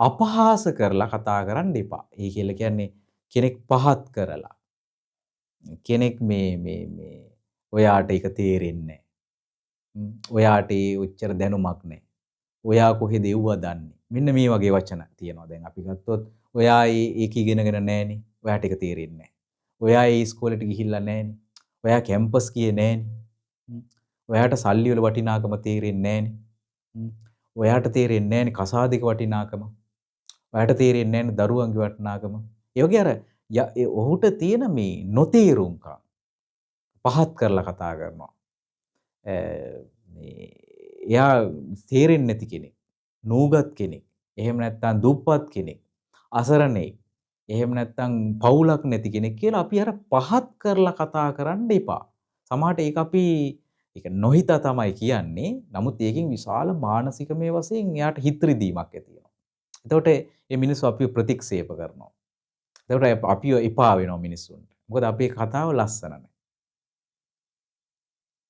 අපහාස කරලා කතා කරන්න එපා. ඒ කියලා කියන්නේ කෙනෙක් පහත් කරලා. කෙනෙක් මේ ඔයාට ඒක තේරෙන්නේ ඔයාට ඒ ඔච්චර දැනුමක් නැහැ. ඔයා කොහෙද එව්ව දන්නේ? මෙන්න මේ වගේ වචන තියෙනවා. දැන් අපි ගත්තොත් ඔයා ඒක ඉගෙනගෙන නැහනේ. ඔයාට ඒක තේරෙන්නේ නැහැ. ඔයා ඒ ඉස්කෝලේට ගිහිල්ලා නැහනේ. ඔයා කැම්පස් ගියේ නැහනේ. ඔයාට සල්ලි වල වටිනාකම තේරෙන්නේ නැහනේ. ඔයාට තේරෙන්නේ නැහනේ කසාදෙක වටිනාකම. ඔයාට තේරෙන්නේ නැහනේ දරුවන්ගේ වටිනාකම. ඒ වගේ අර ඔහුට තියෙන මේ නොතේරුම්කම් පහත් කරලා කතා කරනවා. මේ එයා තේරෙන්නේ නැති කෙනෙක්. නූගත් කෙනෙක්. එහෙම නැත්නම් දුප්පත් කෙනෙක්. අසරණෙක්. එහෙම නැත්නම් පවුලක් නැති කෙනෙක් කියලා අපි අර පහත් කරලා කතා කරන්න එපා. සමහරට ඒක අපි ඒක නොහිතා තමයි කියන්නේ. නමුත් ඒකෙන් විශාල මානසික මේ වශයෙන් එයාට හිත රිදීමක් ඇති වෙනවා. එතකොට මේ මිනිස්සු අපිව ප්‍රතික්ෂේප කරනවා. එතකොට අපිව එපා වෙනවා මිනිස්සුන්ට. මොකද අපේ කතාව ලස්සන නැහැ.